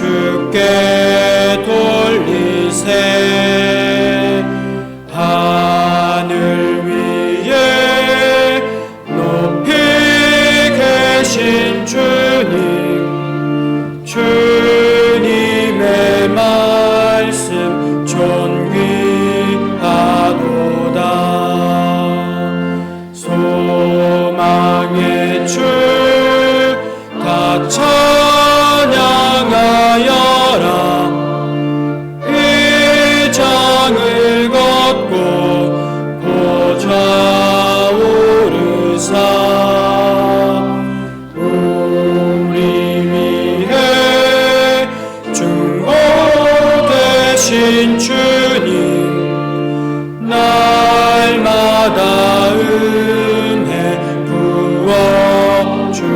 주께 돌리세. 하늘 위에 높이 계신 주님, 주님의 말씀 존귀하도다. 소망의 주 다 찬양하여라. 이 장을 걷고 보좌 오르사. 우리 위해 중보되신 주님, 날마다 은혜 부어주신다.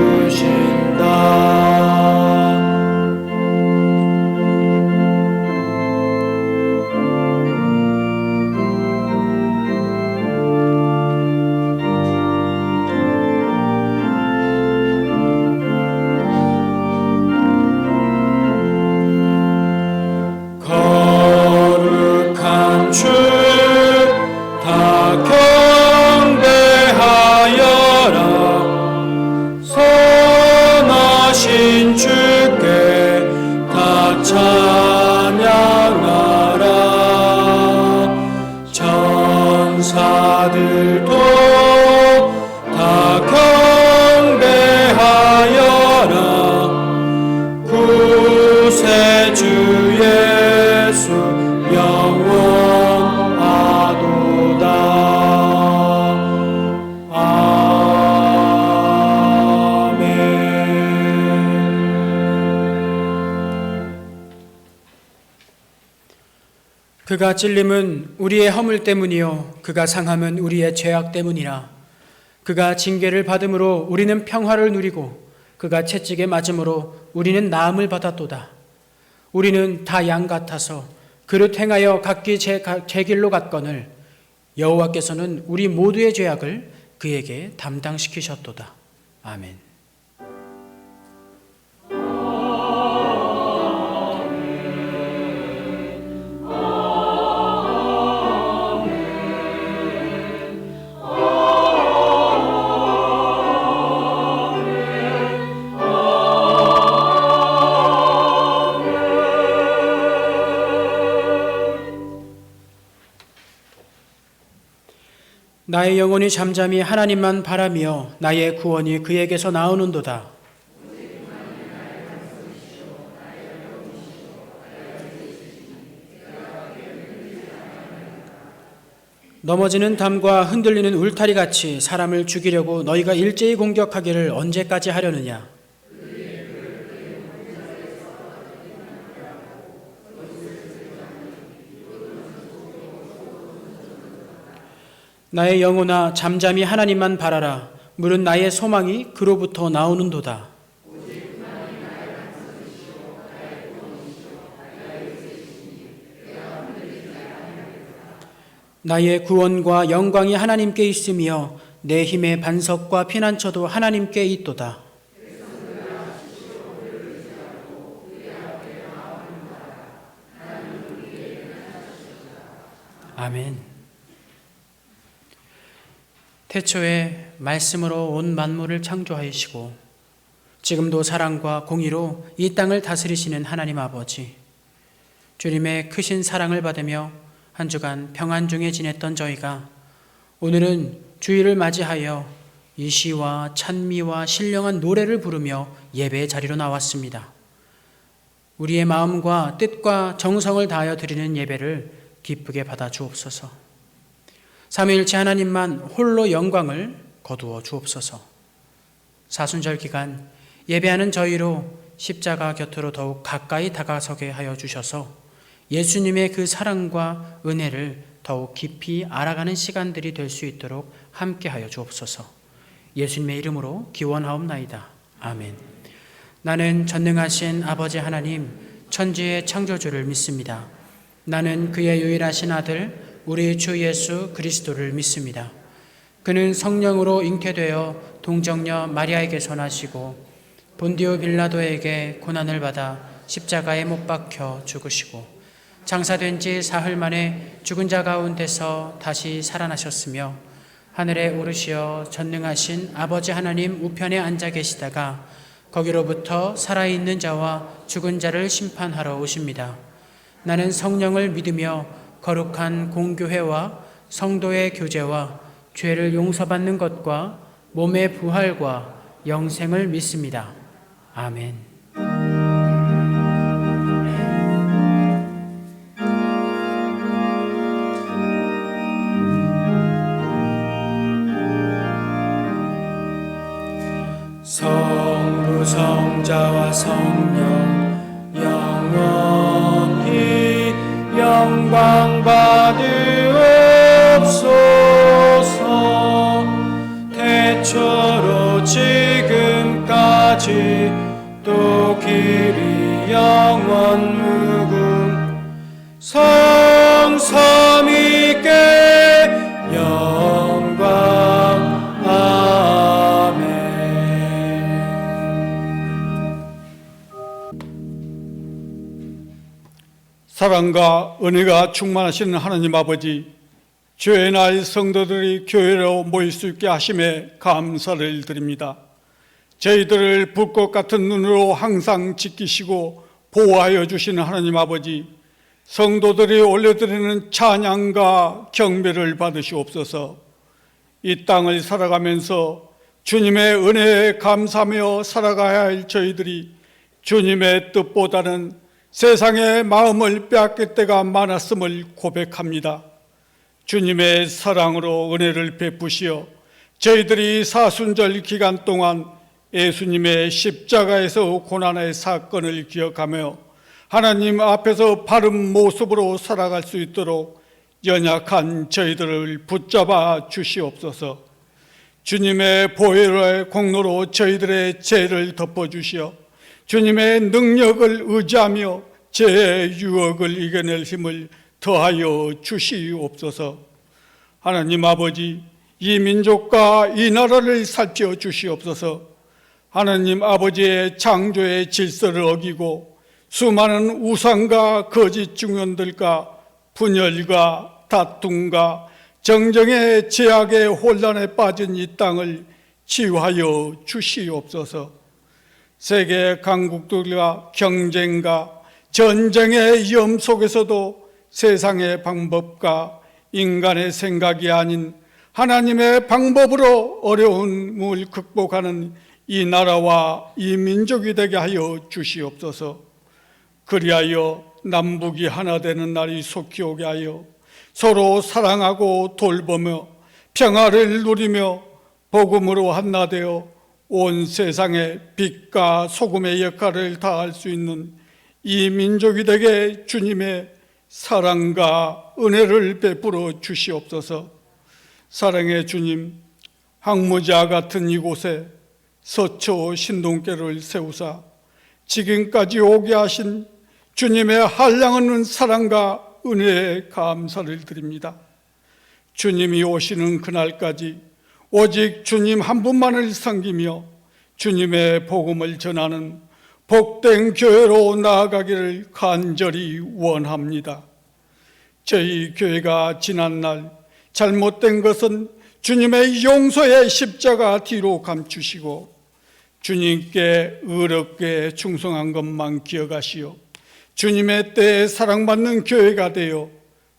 거룩한 주 다 경배하여라. 선하신 주께 다 찬양하라. 천사들도 다 경배하여라. 구세주 예수 영원하도다. 아멘. 그가 찔림은 우리의 허물 때문이요 그가 상함은 우리의 죄악 때문이라. 그가 징계를 받음으로 우리는 평화를 누리고 그가 채찍에 맞음으로 우리는 나음을 받았도다. 우리는 다 양 같아서 그릇 행하여 각기 제 길로 갔거늘 여호와께서는 우리 모두의 죄악을 그에게 담당시키셨도다. 아멘. 나의 영혼이 잠잠히 하나님만 바라며 나의 구원이 그에게서 나오는도다. 넘어지는 담과 흔들리는 울타리 같이 사람을 죽이려고 너희가 일제히 공격하기를 언제까지 하려느냐. 나의 영혼아 잠잠히 하나님만 바라라. 물은 나의 소망이 그로부터 나오는도다. 나의 구원과 영광이 하나님께 있으며 내 힘의 반석과 피난처도 하나님께 있도다. 아멘. 태초에 말씀으로 온 만물을 창조하시고 지금도 사랑과 공의로 이 땅을 다스리시는 하나님 아버지, 주님의 크신 사랑을 받으며 한 주간 평안 중에 지냈던 저희가 오늘은 주일을 맞이하여 이 시와 찬미와 신령한 노래를 부르며 예배의 자리로 나왔습니다. 우리의 마음과 뜻과 정성을 다하여 드리는 예배를 기쁘게 받아 주옵소서. 삼위일체 하나님만 홀로 영광을 거두어 주옵소서. 사순절 기간 예배하는 저희로 십자가 곁으로 더욱 가까이 다가서게 하여 주셔서 예수님의 그 사랑과 은혜를 더욱 깊이 알아가는 시간들이 될 수 있도록 함께하여 주옵소서. 예수님의 이름으로 기원하옵나이다. 아멘. 나는 전능하신 아버지 하나님, 천지의 창조주를 믿습니다. 나는 그의 유일하신 아들 우리 주 예수 그리스도를 믿습니다. 그는 성령으로 잉태되어 동정녀 마리아에게 선하시고 본디오 빌라도에게 고난을 받아 십자가에 못 박혀 죽으시고 장사된 지 사흘 만에 죽은 자 가운데서 다시 살아나셨으며 하늘에 오르시어 전능하신 아버지 하나님 우편에 앉아 계시다가 거기로부터 살아있는 자와 죽은 자를 심판하러 오십니다. 나는 성령을 믿으며 거룩한 공교회와 성도의 교제와 죄를 용서받는 것과 몸의 부활과 영생을 믿습니다. 아멘. 성부 성자와 성령 영원히 영광 받으옵소서. 태초로 지금까지 또 길이 영원 무궁 성삼위께 영광. 아멘. 사랑과 은혜가 충만하시는 하나님 아버지, 주의 날 성도들이 교회로 모일 수 있게 하심에 감사를 드립니다. 저희들을 불꽃 같은 눈으로 항상 지키시고 보호하여 주시는 하나님 아버지, 성도들이 올려드리는 찬양과 경배를 받으시옵소서. 이 땅을 살아가면서 주님의 은혜에 감사하며 살아가야 할 저희들이 주님의 뜻보다는 세상의 마음을 빼앗길 때가 많았음을 고백합니다. 주님의 사랑으로 은혜를 베푸시어 저희들이 사순절 기간 동안 예수님의 십자가에서 고난의 사건을 기억하며 하나님 앞에서 바른 모습으로 살아갈 수 있도록 연약한 저희들을 붙잡아 주시옵소서. 주님의 보혈의 공로로 저희들의 죄를 덮어주시어 주님의 능력을 의지하며 죄의 유혹을 이겨낼 힘을 더하여 주시옵소서. 하나님 아버지, 이 민족과 이 나라를 살펴 주시옵소서. 하나님 아버지의 창조의 질서를 어기고 수많은 우상과 거짓 중언들과 분열과 다툼과 정정의 제약의 혼란에 빠진 이 땅을 치유하여 주시옵소서. 세계 강국들과 경쟁과 전쟁의 위험 속에서도 세상의 방법과 인간의 생각이 아닌 하나님의 방법으로 어려움을 극복하는 이 나라와 이 민족이 되게 하여 주시옵소서. 그리하여 남북이 하나 되는 날이 속히 오게 하여 서로 사랑하고 돌보며 평화를 누리며 복음으로 한나되어 온 세상에 빛과 소금의 역할을 다할 수 있는 이 민족이 되게 주님의 사랑과 은혜를 베풀어 주시옵소서. 사랑의 주님, 항무자 같은 이곳에 서초 신동교를 세우사 지금까지 오게 하신 주님의 한량없는 사랑과 은혜에 감사를 드립니다. 주님이 오시는 그날까지 오직 주님 한 분만을 섬기며 주님의 복음을 전하는 복된 교회로 나아가기를 간절히 원합니다. 저희 교회가 지난날 잘못된 것은 주님의 용서의 십자가 뒤로 감추시고 주님께 의롭게 충성한 것만 기억하시어 주님의 때에 사랑받는 교회가 되어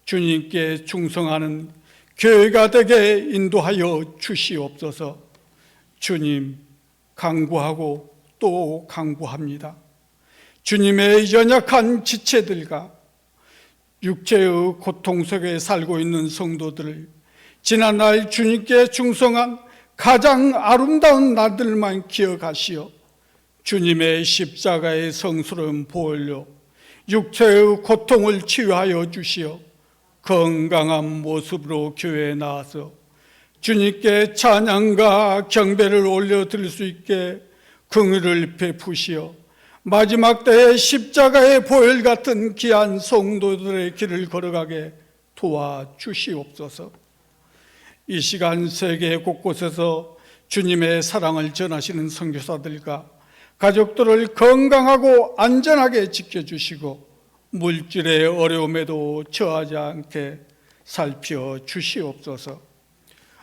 주님께 충성하는 교회가 되게 인도하여 주시옵소서. 주님, 간구하고 또 간구합니다. 주님의 연약한 지체들과 육체의 고통 속에 살고 있는 성도들을 지난날 주님께 충성한 가장 아름다운 날들만 기억하시어 주님의 십자가의 성스러운 보혈로 육체의 고통을 치유하여 주시어 건강한 모습으로 교회에 나와서 주님께 찬양과 경배를 올려드릴 수 있게 긍휼을 베푸시어 마지막 때에 십자가의 보혈 같은 귀한 성도들의 길을 걸어가게 도와주시옵소서. 이 시간 세계 곳곳에서 주님의 사랑을 전하시는 선교사들과 가족들을 건강하고 안전하게 지켜주시고 물질의 어려움에도 처하지 않게 살펴주시옵소서.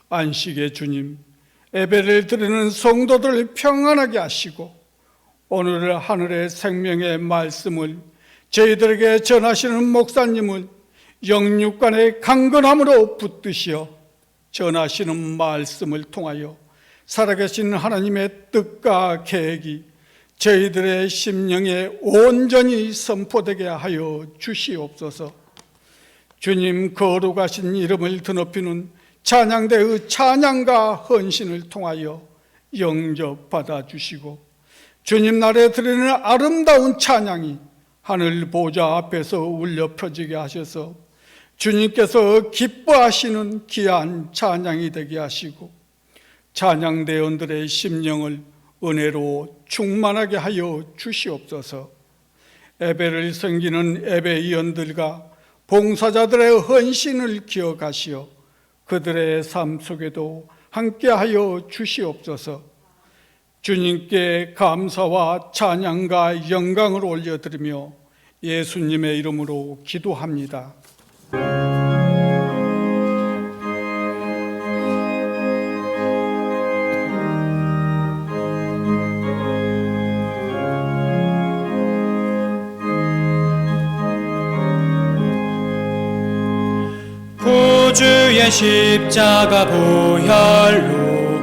안식의 주님, 예배를 드리는 성도들을 평안하게 하시고 오늘 하늘의 생명의 말씀을 저희들에게 전하시는 목사님을 영육간의 강건함으로 붙드시어 전하시는 말씀을 통하여 살아계신 하나님의 뜻과 계획이 저희들의 심령에 온전히 선포되게 하여 주시옵소서. 주님 거룩하신 이름을 드높이는 찬양대의 찬양과 헌신을 통하여 영접받아 주시고 주님 나라에 드리는 아름다운 찬양이 하늘 보좌 앞에서 울려 펴지게 하셔서 주님께서 기뻐하시는 귀한 찬양이 되게 하시고 찬양대원들의 심령을 은혜로 충만하게 하여 주시옵소서. 예배를 섬기는 예배위원들과 봉사자들의 헌신을 기억하시어 그들의 삶 속에도 함께하여 주시옵소서. 주님께 감사와 찬양과 영광을 올려드리며 예수님의 이름으로 기도합니다. 구주의 십자가 보혈로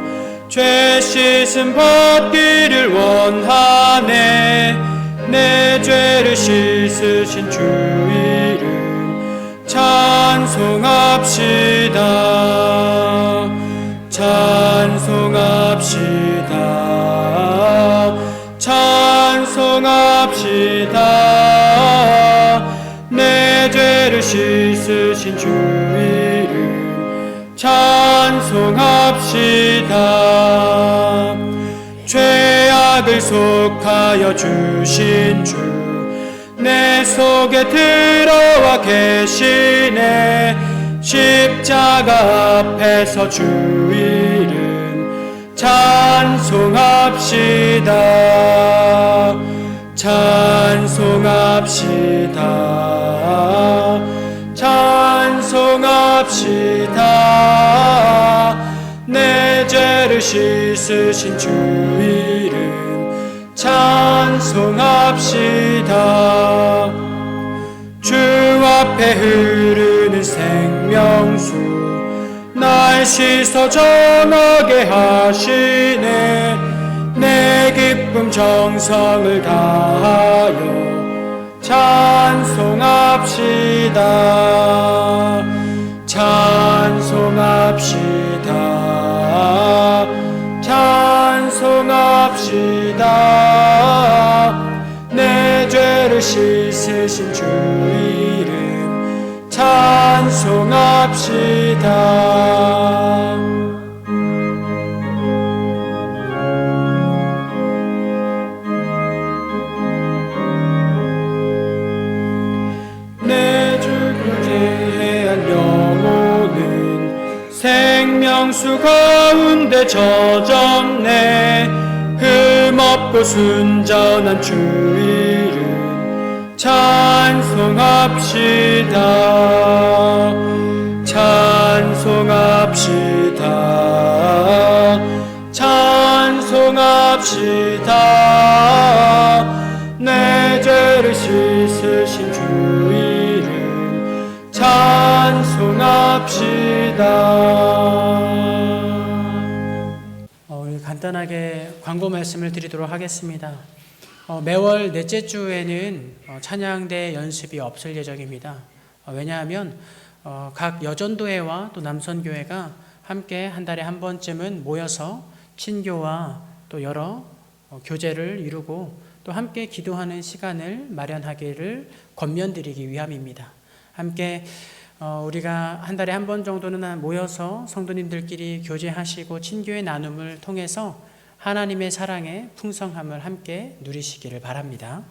죄 씻음 받기를 원하네. 내 죄를 씻으신 주 이름 찬송합시다. 찬송합시다. 찬송합시다. 내 죄를 씻으신 주 이름 찬송합시다. 죄악을 속하여 주신 주 내 속에 들어와 계시네. 십자가 앞에서 주 이름 찬송합시다. 찬송합시다. 찬송합시다. 내 죄를 씻으신 주 이름 찬송합시다. 주 앞에 흐르는 생명수 날 씻어 정하게 하시네. 내 기쁨 정성을 다하여 찬송합시다. 찬송합시다. 찬송합시다. 내 죄를 씻으신 주 이름 찬송합시다. 내 죽을 제해한 영혼은 생명수 가운데 젖었네. 흠없고 순전한 주 이름 찬송합시다. 찬송합시다. 찬송합시다. 내 죄를 씻으신 주 이름 찬송합시다. 우리 간단하게 광고 말씀을 드리도록 하겠습니다. 매월 넷째 주에는 찬양대 연습이 없을 예정입니다. 왜냐하면 각 여전도회와 또 남선교회가 함께 한 달에 한 번쯤은 모여서 친교와 또 여러 교제를 이루고 또 함께 기도하는 시간을 마련하기를 권면드리기 위함입니다. 함께 우리가 한 달에 한 번 정도는 모여서 성도님들끼리 교제하시고 친교의 나눔을 통해서 하나님의 사랑의 풍성함을 함께 누리시기를 바랍니다.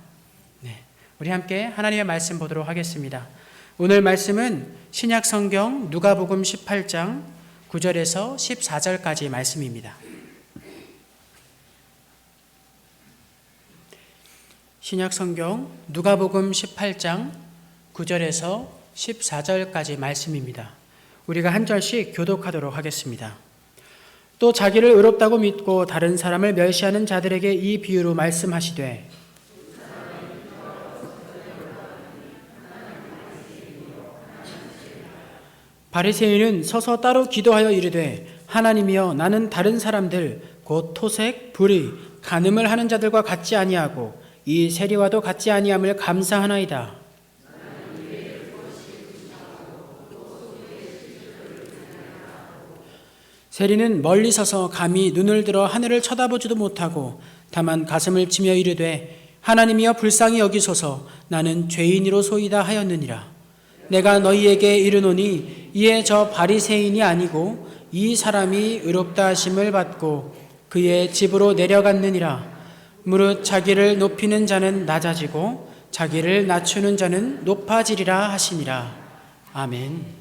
네, 우리 함께 하나님의 말씀 보도록 하겠습니다. 오늘 말씀은 신약 성경 누가복음 18장 9절에서 14절까지 말씀입니다. 신약 성경 누가복음 18장 9절에서 14절까지 말씀입니다. 우리가 한 절씩 교독하도록 하겠습니다. 또 자기를 의롭다고 믿고 다른 사람을 멸시하는 자들에게 이 비유로 말씀하시되 바리새인은 서서 따로 기도하여 이르되 하나님이여 나는 다른 사람들 곧 토색, 불의, 간음을 하는 자들과 같지 아니하고 이 세리와도 같지 아니함을 감사하나이다. 세리는 멀리 서서 감히 눈을 들어 하늘을 쳐다보지도 못하고 다만 가슴을 치며 이르되 하나님이여 불쌍히 여기소서 나는 죄인이로소이다 하였느니라. 내가 너희에게 이르노니 이에 저 바리새인이 아니고 이 사람이 의롭다 하심을 받고 그의 집으로 내려갔느니라. 무릇 자기를 높이는 자는 낮아지고 자기를 낮추는 자는 높아지리라 하시니라. 아멘.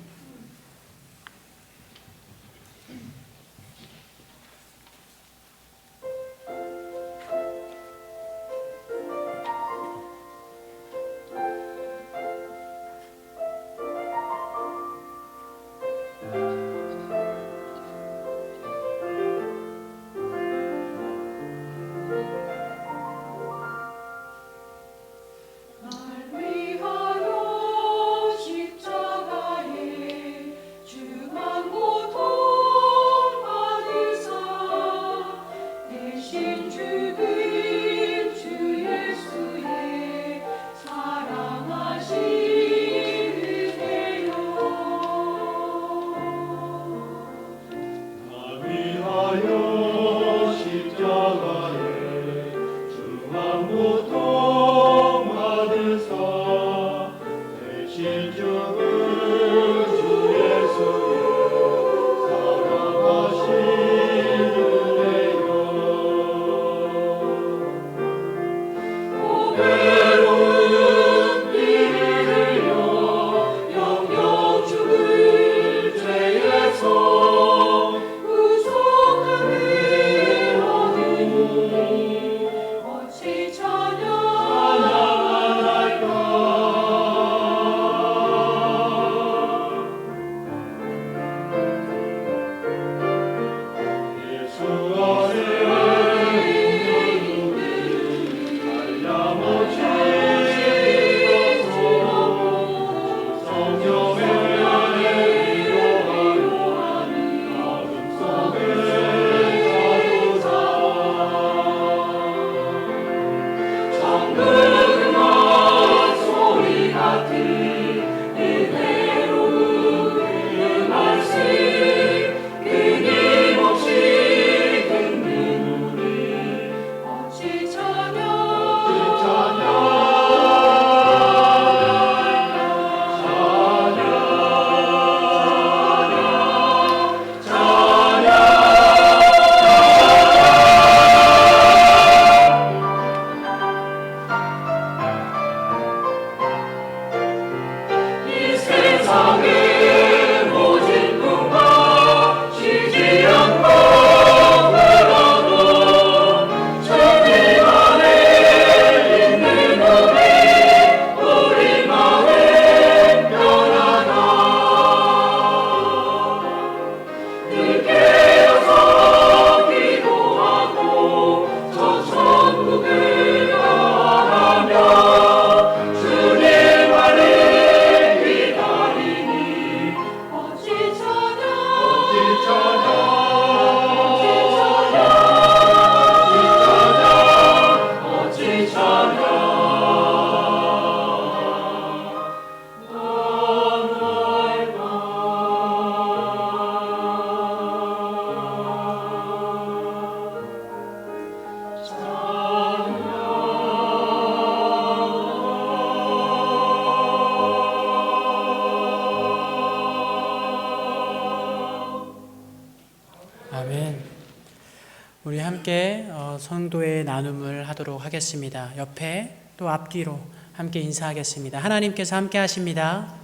우리 함께 성도의 나눔을 하도록 하겠습니다. 옆에 또 앞뒤로 함께 인사하겠습니다. 하나님께서 함께 하십니다.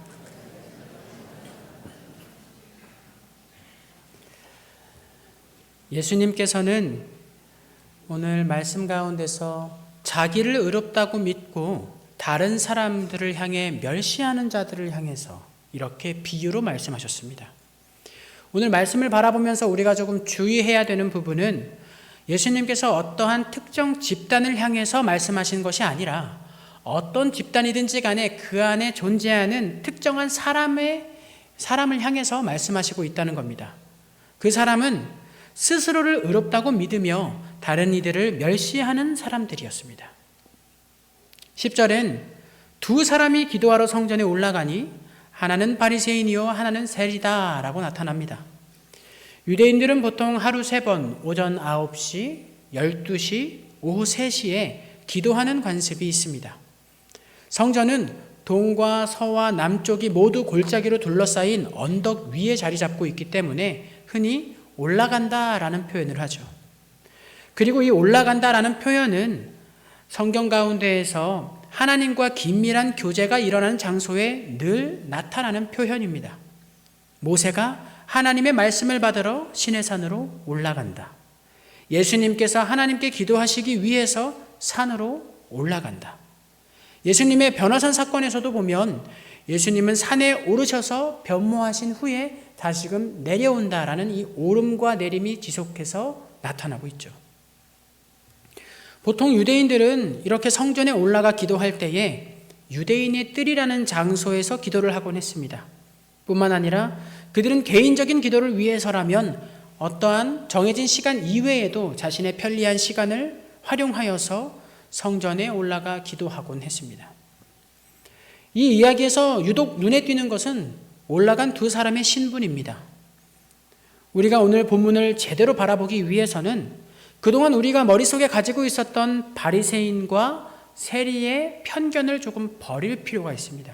예수님께서는 오늘 말씀 가운데서 자기를 의롭다고 믿고 다른 사람들을 향해 멸시하는 자들을 향해서 이렇게 비유로 말씀하셨습니다. 오늘 말씀을 바라보면서 우리가 조금 주의해야 되는 부분은 예수님께서 어떠한 특정 집단을 향해서 말씀하신 것이 아니라 어떤 집단이든지 간에 그 안에 존재하는 특정한 사람을 향해서 말씀하시고 있다는 겁니다. 그 사람은 스스로를 의롭다고 믿으며 다른 이들을 멸시하는 사람들이었습니다. 10절엔 두 사람이 기도하러 성전에 올라가니 하나는 바리새인이요 하나는 세리다 라고 나타납니다. 유대인들은 보통 하루 3번 오전 9시, 12시, 오후 3시에 기도하는 관습이 있습니다. 성전은 동과 서와 남쪽이 모두 골짜기로 둘러싸인 언덕 위에 자리 잡고 있기 때문에 흔히 올라간다라는 표현을 하죠. 그리고 이 올라간다라는 표현은 성경 가운데에서 하나님과 긴밀한 교제가 일어나는 장소에 늘 나타나는 표현입니다. 모세가 하나님의 말씀을 받으러 시내산으로 올라간다. 예수님께서 하나님께 기도하시기 위해서 산으로 올라간다. 예수님의 변화산 사건에서도 보면 예수님은 산에 오르셔서 변모하신 후에 다시금 내려온다라는 이 오름과 내림이 지속해서 나타나고 있죠. 보통 유대인들은 이렇게 성전에 올라가 기도할 때에 유대인의 뜰이라는 장소에서 기도를 하곤 했습니다. 뿐만 아니라 그들은 개인적인 기도를 위해서라면 어떠한 정해진 시간 이외에도 자신의 편리한 시간을 활용하여서 성전에 올라가 기도하곤 했습니다. 이 이야기에서 유독 눈에 띄는 것은 올라간 두 사람의 신분입니다. 우리가 오늘 본문을 제대로 바라보기 위해서는 그동안 우리가 머릿속에 가지고 있었던 바리새인과 세리의 편견을 조금 버릴 필요가 있습니다.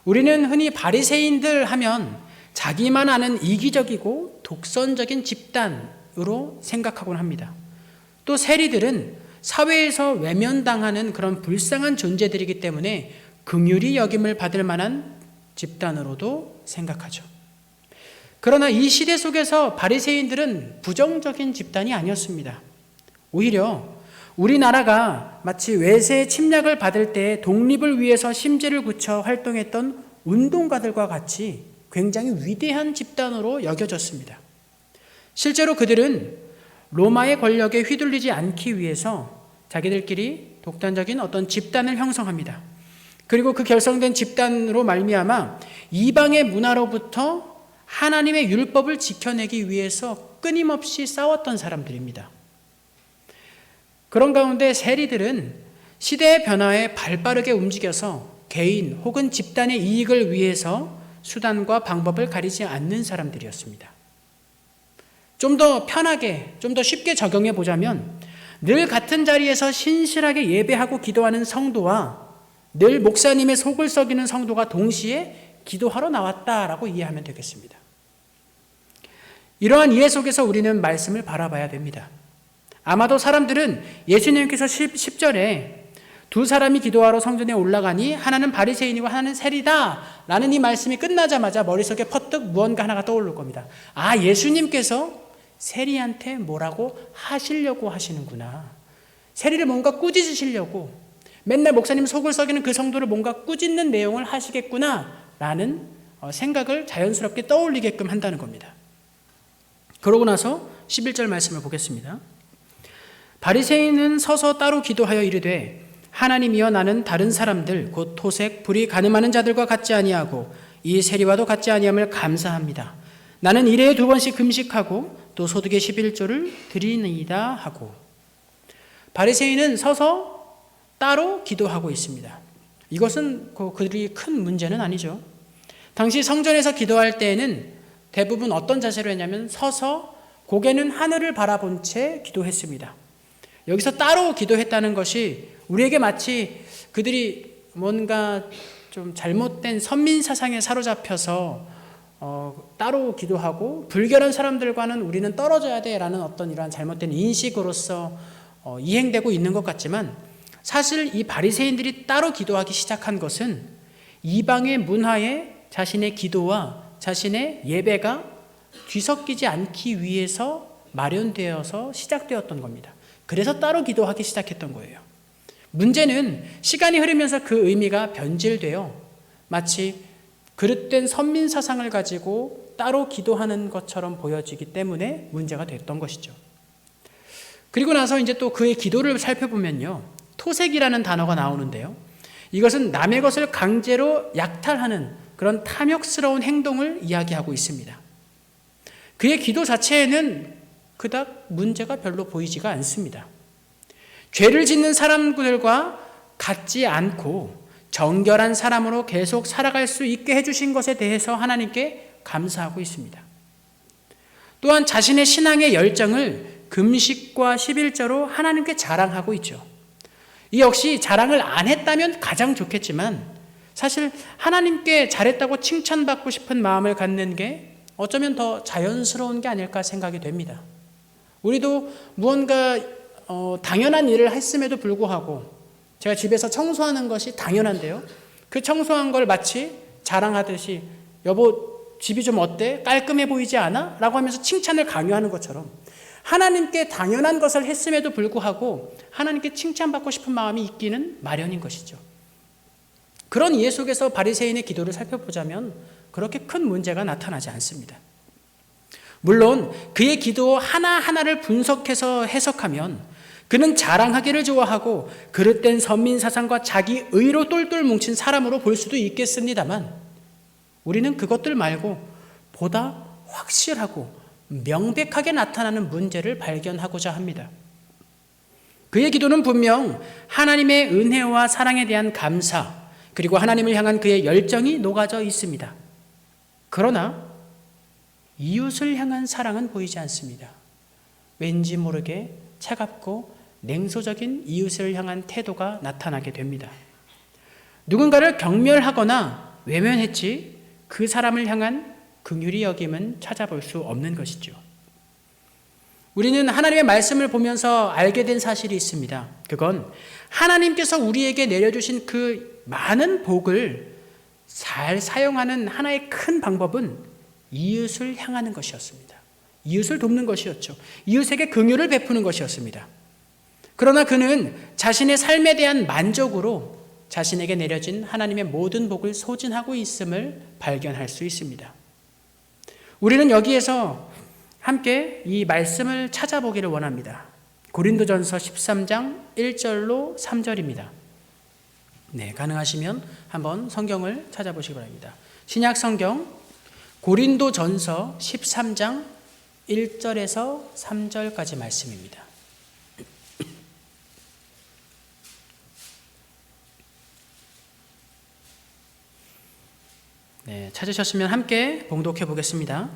우리는 흔히 바리새인들 하면 자기만 아는 이기적이고 독선적인 집단으로 생각하곤 합니다. 또 세리들은 사회에서 외면당하는 그런 불쌍한 존재들이기 때문에 긍휼히 여김을 받을 만한 집단으로도 생각하죠. 그러나 이 시대 속에서 바리새인들은 부정적인 집단이 아니었습니다. 오히려 우리나라가 마치 외세의 침략을 받을 때 독립을 위해서 심지를 굳혀 활동했던 운동가들과 같이 굉장히 위대한 집단으로 여겨졌습니다. 실제로 그들은 로마의 권력에 휘둘리지 않기 위해서 자기들끼리 독단적인 어떤 집단을 형성합니다. 그리고 그 결성된 집단으로 말미암아 이방의 문화로부터 하나님의 율법을 지켜내기 위해서 끊임없이 싸웠던 사람들입니다. 그런 가운데 세리들은 시대의 변화에 발빠르게 움직여서 개인 혹은 집단의 이익을 위해서 수단과 방법을 가리지 않는 사람들이었습니다. 좀 더 편하게, 좀 더 쉽게 적용해 보자면 늘 같은 자리에서 신실하게 예배하고 기도하는 성도와 늘 목사님의 속을 썩이는 성도가 동시에 기도하러 나왔다라고 이해하면 되겠습니다. 이러한 이해 속에서 우리는 말씀을 바라봐야 됩니다. 아마도 사람들은 예수님께서 10절에 두 사람이 기도하러 성전에 올라가니 하나는 바리새인이고 하나는 세리다 라는 이 말씀이 끝나자마자 머릿속에 퍼뜩 무언가 하나가 떠오를 겁니다. 아, 예수님께서 세리한테 뭐라고 하시려고 하시는구나. 세리를 뭔가 꾸짖으시려고 맨날 목사님 속을 썩이는 그 성도를 뭔가 꾸짖는 내용을 하시겠구나 라는 생각을 자연스럽게 떠올리게끔 한다는 겁니다. 그러고 나서 11절 말씀을 보겠습니다. 바리새인은 서서 따로 기도하여 이르되 하나님이여 나는 다른 사람들 곧 토색 불이 가늠하는 자들과 같지 아니하고 이 세리와도 같지 아니함을 감사합니다. 나는 일회에 2번씩 금식하고 또 소득의 11조를 드리니이다 하고. 바리새인은 서서 따로 기도하고 있습니다. 이것은 그들이 큰 문제는 아니죠. 당시 성전에서 기도할 때에는 대부분 어떤 자세로 했냐면 서서 고개는 하늘을 바라본 채 기도했습니다. 여기서 따로 기도했다는 것이 우리에게 마치 그들이 뭔가 좀 잘못된 선민 사상에 사로잡혀서 따로 기도하고 불결한 사람들과는 우리는 떨어져야 돼라는 어떤 이러한 잘못된 인식으로서 이행되고 있는 것 같지만 사실 이 바리새인들이 따로 기도하기 시작한 것은 이방의 문화에 자신의 기도와 자신의 예배가 뒤섞이지 않기 위해서 마련되어서 시작되었던 겁니다. 그래서 따로 기도하기 시작했던 거예요. 문제는 시간이 흐르면서 그 의미가 변질되어 마치 그릇된 선민 사상을 가지고 따로 기도하는 것처럼 보여지기 때문에 문제가 됐던 것이죠. 그리고 나서 이제 또 그의 기도를 살펴보면요, 토색이라는 단어가 나오는데요, 이것은 남의 것을 강제로 약탈하는 그런 탐욕스러운 행동을 이야기하고 있습니다. 그의 기도 자체에는 그닥 문제가 별로 보이지가 않습니다. 죄를 짓는 사람들과 같지 않고 정결한 사람으로 계속 살아갈 수 있게 해주신 것에 대해서 하나님께 감사하고 있습니다. 또한 자신의 신앙의 열정을 금식과 11조로 하나님께 자랑하고 있죠. 이 역시 자랑을 안 했다면 가장 좋겠지만 사실 하나님께 잘했다고 칭찬받고 싶은 마음을 갖는 게 어쩌면 더 자연스러운 게 아닐까 생각이 됩니다. 우리도 무언가 당연한 일을 했음에도 불구하고 제가 집에서 청소하는 것이 당연한데요, 그 청소한 걸 마치 자랑하듯이 여보 집이 좀 어때? 깔끔해 보이지 않아? 라고 하면서 칭찬을 강요하는 것처럼 하나님께 당연한 것을 했음에도 불구하고 하나님께 칭찬받고 싶은 마음이 있기는 마련인 것이죠. 그런 이해 속에서 바리새인의 기도를 살펴보자면 그렇게 큰 문제가 나타나지 않습니다. 물론 그의 기도 하나하나를 분석해서 해석하면 그는 자랑하기를 좋아하고 그릇된 선민사상과 자기 의로 똘똘 뭉친 사람으로 볼 수도 있겠습니다만 우리는 그것들 말고 보다 확실하고 명백하게 나타나는 문제를 발견하고자 합니다. 그의 기도는 분명 하나님의 은혜와 사랑에 대한 감사, 그리고 하나님을 향한 그의 열정이 녹아져 있습니다. 그러나 이웃을 향한 사랑은 보이지 않습니다. 왠지 모르게 차갑고 냉소적인 이웃을 향한 태도가 나타나게 됩니다. 누군가를 경멸하거나 외면했지 그 사람을 향한 긍휼히 여김은 찾아볼 수 없는 것이죠. 우리는 하나님의 말씀을 보면서 알게 된 사실이 있습니다. 그건 하나님께서 우리에게 내려주신 그 많은 복을 잘 사용하는 하나의 큰 방법은 이웃을 향하는 것이었습니다. 이웃을 돕는 것이었죠. 이웃에게 긍휼을 베푸는 것이었습니다. 그러나 그는 자신의 삶에 대한 만족으로 자신에게 내려진 하나님의 모든 복을 소진하고 있음을 발견할 수 있습니다. 우리는 여기에서 함께 이 말씀을 찾아보기를 원합니다. 고린도전서 13장 1절로 3절입니다. 네, 가능하시면 한번 성경을 찾아보시기 바랍니다. 신약 성경 고린도전서 13장 1절에서 3절까지 말씀입니다. 네, 찾으셨으면 함께 봉독해 보겠습니다.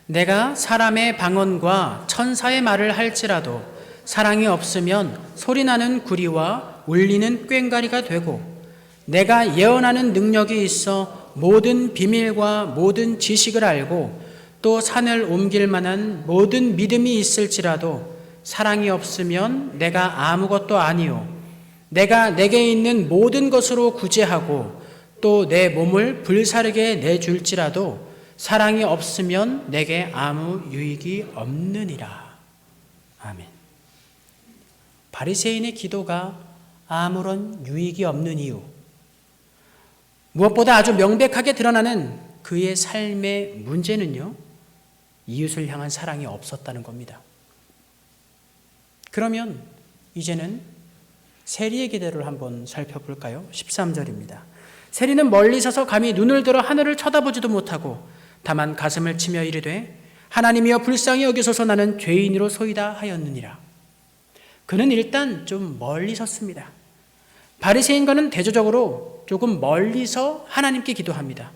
내가 사람의 방언과 천사의 말을 할지라도 사랑이 없으면 소리나는 구리와 울리는 꽹과리가 되고, 내가 예언하는 능력이 있어 모든 비밀과 모든 지식을 알고 또 산을 옮길 만한 모든 믿음이 있을지라도 사랑이 없으면 내가 아무것도 아니요, 내가 내게 있는 모든 것으로 구제하고 또 내 몸을 불사르게 내줄지라도 사랑이 없으면 내게 아무 유익이 없느니라. 아멘. 바리새인의 기도가 아무런 유익이 없는 이유, 무엇보다 아주 명백하게 드러나는 그의 삶의 문제는요, 이웃을 향한 사랑이 없었다는 겁니다. 그러면 이제는 세리의 기도를 한번 살펴볼까요? 13절입니다. 세리는 멀리 서서 감히 눈을 들어 하늘을 쳐다보지도 못하고 다만 가슴을 치며 이르되 하나님이여 불쌍히 여기소서 나는 죄인으로소이다 하였느니라. 그는 일단 좀 멀리 섰습니다. 바리새인과는 대조적으로 조금 멀리서 하나님께 기도합니다.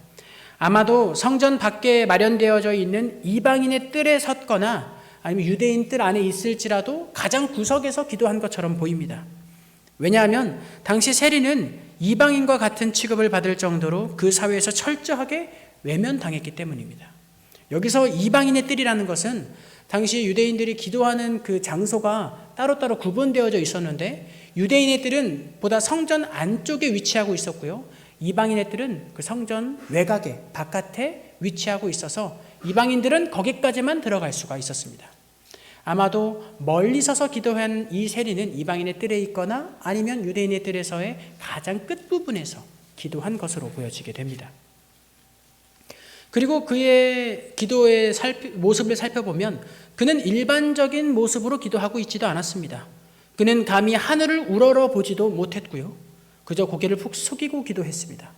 아마도 성전 밖에 마련되어져 있는 이방인의 뜰에 섰거나 아니면 유대인 뜰 안에 있을지라도 가장 구석에서 기도한 것처럼 보입니다. 왜냐하면 당시 세리는 이방인과 같은 취급을 받을 정도로 그 사회에서 철저하게 외면당했기 때문입니다. 여기서 이방인의 뜰이라는 것은 당시 유대인들이 기도하는 그 장소가 따로따로 구분되어져 있었는데, 유대인의 뜰은 보다 성전 안쪽에 위치하고 있었고요, 이방인의 뜰은 그 성전 외곽에 바깥에 위치하고 있어서 이방인들은 거기까지만 들어갈 수가 있었습니다. 아마도 멀리 서서 기도한 이 세리는 이방인의 뜰에 있거나 아니면 유대인의 뜰에서의 가장 끝부분에서 기도한 것으로 보여지게 됩니다. 그리고 그의 기도의 모습을 살펴보면 그는 일반적인 모습으로 기도하고 있지도 않았습니다. 그는 감히 하늘을 우러러 보지도 못했고요. 그저 고개를 푹 숙이고 기도했습니다.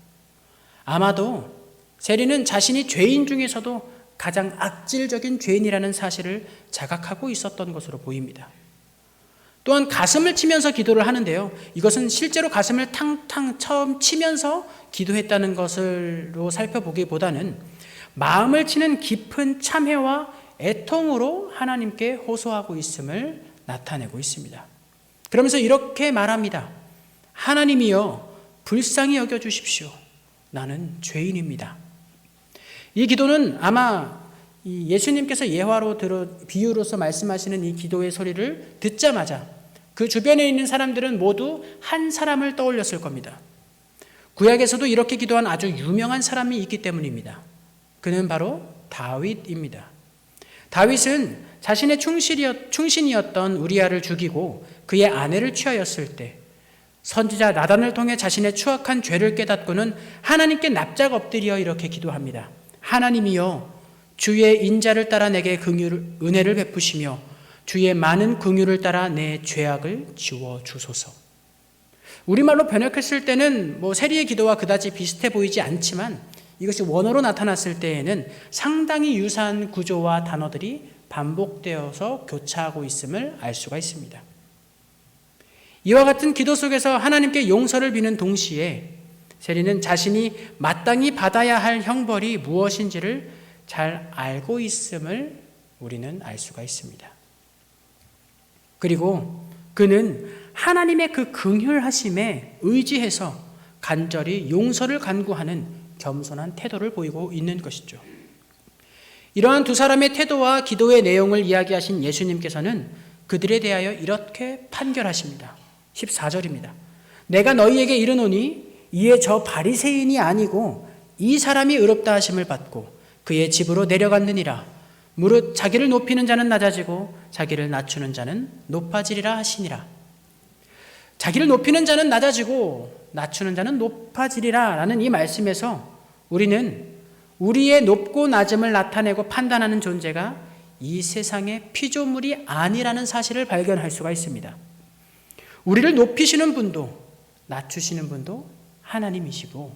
아마도 세리는 자신이 죄인 중에서도 가장 악질적인 죄인이라는 사실을 자각하고 있었던 것으로 보입니다. 또한 가슴을 치면서 기도를 하는데요. 이것은 실제로 가슴을 탕탕 처음 치면서 기도했다는 것으로 살펴보기보다는 마음을 치는 깊은 참회와 애통으로 하나님께 호소하고 있음을 나타내고 있습니다. 그러면서 이렇게 말합니다. 하나님이여 불쌍히 여겨주십시오. 나는 죄인입니다. 이 기도는 아마 예수님께서 예화로 비유로서 말씀하시는 이 기도의 소리를 듣자마자 그 주변에 있는 사람들은 모두 한 사람을 떠올렸을 겁니다. 구약에서도 이렇게 기도한 아주 유명한 사람이 있기 때문입니다. 그는 바로 다윗입니다. 다윗은 자신의 충신이었던 우리아를 죽이고 그의 아내를 취하였을 때 선지자 나단을 통해 자신의 추악한 죄를 깨닫고는 하나님께 납작 엎드려 이렇게 기도합니다. 하나님이여 주의 인자를 따라 내게 은혜를 베푸시며 주의 많은 긍휼을 따라 내 죄악을 지워 주소서. 우리말로 번역했을 때는 세리의 기도와 그다지 비슷해 보이지 않지만 이것이 원어로 나타났을 때에는 상당히 유사한 구조와 단어들이 반복되어서 교차하고 있음을 알 수가 있습니다. 이와 같은 기도 속에서 하나님께 용서를 비는 동시에 세리는 자신이 마땅히 받아야 할 형벌이 무엇인지를 잘 알고 있음을 우리는 알 수가 있습니다. 그리고 그는 하나님의 그 긍휼하심에 의지해서 간절히 용서를 간구하는 겸손한 태도를 보이고 있는 것이죠. 이러한 두 사람의 태도와 기도의 내용을 이야기하신 예수님께서는 그들에 대하여 이렇게 판결하십니다. 14절입니다. 내가 너희에게 이르노니 이에 저 바리새인이 아니고 이 사람이 의롭다 하심을 받고 그의 집으로 내려갔느니라. 무릇 자기를 높이는 자는 낮아지고 자기를 낮추는 자는 높아지리라 하시니라. 자기를 높이는 자는 낮아지고 낮추는 자는 높아지리라 라는 이 말씀에서 우리는 우리의 높고 낮음을 나타내고 판단하는 존재가 이 세상의 피조물이 아니라는 사실을 발견할 수가 있습니다. 우리를 높이시는 분도 낮추시는 분도 하나님이시고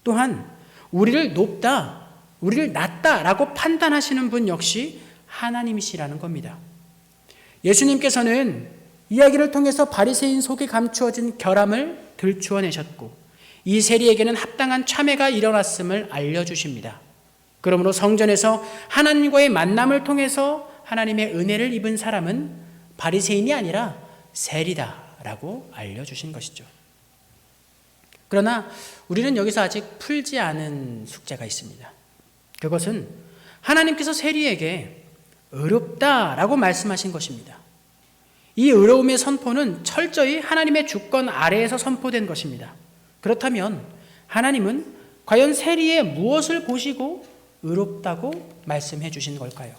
또한 우리를 높다, 우리를 낮다라고 판단하시는 분 역시 하나님이시라는 겁니다. 예수님께서는 이야기를 통해서 바리새인 속에 감추어진 결함을 들추어내셨고 이 세리에게는 합당한 참회가 일어났음을 알려주십니다. 그러므로 성전에서 하나님과의 만남을 통해서 하나님의 은혜를 입은 사람은 바리새인이 아니라 세리다라고 알려주신 것이죠. 그러나 우리는 여기서 아직 풀지 않은 숙제가 있습니다. 그것은 하나님께서 세리에게 의롭다라고 말씀하신 것입니다. 이 의로움의 선포는 철저히 하나님의 주권 아래에서 선포된 것입니다. 그렇다면 하나님은 과연 세리의 무엇을 보시고 의롭다고 말씀해 주신 걸까요?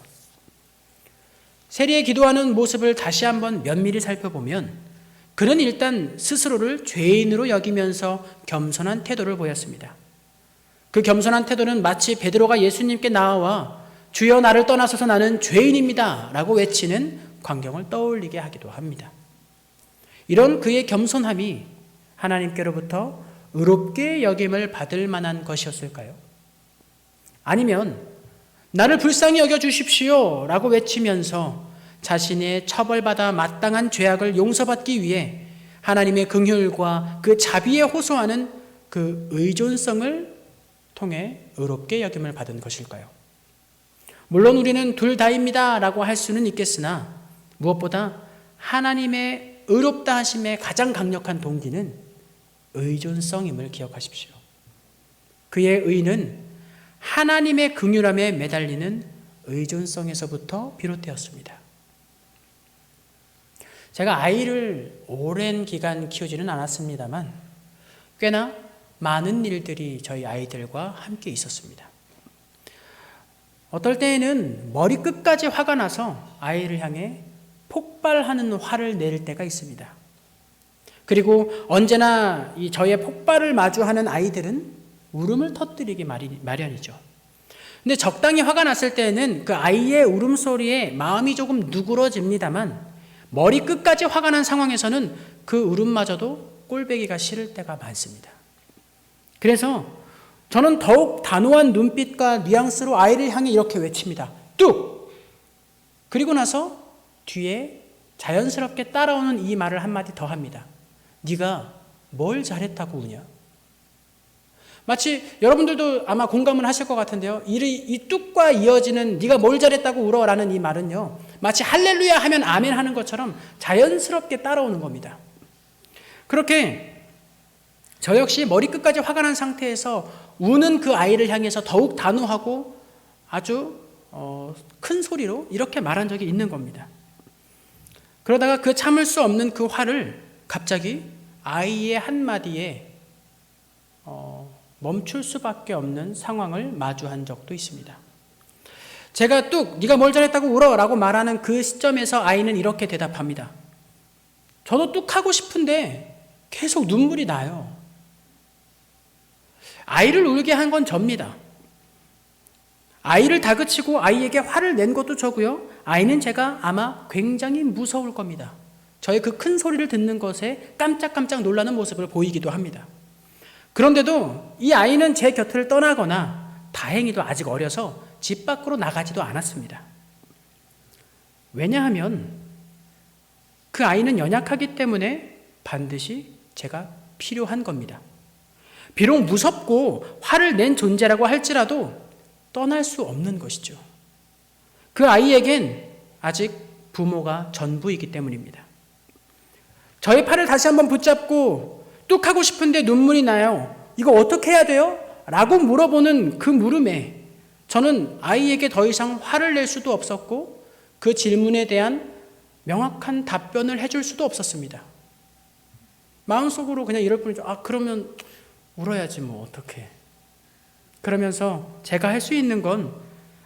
세리의 기도하는 모습을 다시 한번 면밀히 살펴보면 그는 일단 스스로를 죄인으로 여기면서 겸손한 태도를 보였습니다. 그 겸손한 태도는 마치 베드로가 예수님께 나와 주여 나를 떠나소서 나는 죄인입니다 라고 외치는 광경을 떠올리게 하기도 합니다. 이런 그의 겸손함이 하나님께로부터 의롭게 여김을 받을 만한 것이었을까요? 아니면 나를 불쌍히 여겨주십시오 라고 외치면서 자신의 처벌받아 마땅한 죄악을 용서받기 위해 하나님의 긍휼과 그 자비에 호소하는 그 의존성을 통해 의롭게 여김을 받은 것일까요? 물론 우리는 둘 다입니다 라고 할 수는 있겠으나 무엇보다 하나님의 의롭다 하심의 가장 강력한 동기는 의존성임을 기억하십시오. 그의 의는 하나님의 긍휼함에 매달리는 의존성에서부터 비롯되었습니다. 제가 아이를 오랜 기간 키우지는 않았습니다만 꽤나 많은 일들이 저희 아이들과 함께 있었습니다. 어떨 때에는 머리끝까지 화가 나서 아이를 향해 폭발하는 화를 낼 때가 있습니다. 그리고 언제나 이 저의 폭발을 마주하는 아이들은 울음을 터뜨리기 마련이죠. 근데 적당히 화가 났을 때는 그 아이의 울음소리에 마음이 조금 누그러집니다만 머리 끝까지 화가 난 상황에서는 그 울음마저도 꼴보기가 싫을 때가 많습니다. 그래서 저는 더욱 단호한 눈빛과 뉘앙스로 아이를 향해 이렇게 외칩니다. 뚝! 그리고 나서 뒤에 자연스럽게 따라오는 이 말을 한마디 더 합니다. 네가 뭘 잘했다고 우냐? 마치 여러분들도 아마 공감을 하실 것 같은데요. 이 뚝과 이어지는 네가 뭘 잘했다고 울어라는 이 말은요. 마치 할렐루야 하면 아멘 하는 것처럼 자연스럽게 따라오는 겁니다. 그렇게 저 역시 머리끝까지 화가 난 상태에서 우는 그 아이를 향해서 더욱 단호하고 아주 큰 소리로 이렇게 말한 적이 있는 겁니다. 그러다가 그 참을 수 없는 그 화를 갑자기 아이의 한마디에 멈출 수밖에 없는 상황을 마주한 적도 있습니다. 제가 뚝 네가 뭘 잘했다고 울어 라고 말하는 그 시점에서 아이는 이렇게 대답합니다. 저도 뚝 하고 싶은데 계속 눈물이 나요. 아이를 울게 한 건 접니다. 아이를 다그치고 아이에게 화를 낸 것도 저고요. 아이는 제가 아마 굉장히 무서울 겁니다. 저의 그 큰 소리를 듣는 것에 깜짝깜짝 놀라는 모습을 보이기도 합니다. 그런데도 이 아이는 제 곁을 떠나거나 다행히도 아직 어려서 집 밖으로 나가지도 않았습니다. 왜냐하면 그 아이는 연약하기 때문에 반드시 제가 필요한 겁니다. 비록 무섭고 화를 낸 존재라고 할지라도 떠날 수 없는 것이죠. 그 아이에겐 아직 부모가 전부이기 때문입니다. 저의 팔을 다시 한번 붙잡고 뚝 하고 싶은데 눈물이 나요. 이거 어떻게 해야 돼요? 라고 물어보는 그 물음에 저는 아이에게 더 이상 화를 낼 수도 없었고 그 질문에 대한 명확한 답변을 해줄 수도 없었습니다. 마음속으로 그냥 이럴 뿐이죠. 그러면 울어야지 뭐 어떡해. 그러면서 제가 할 수 있는 건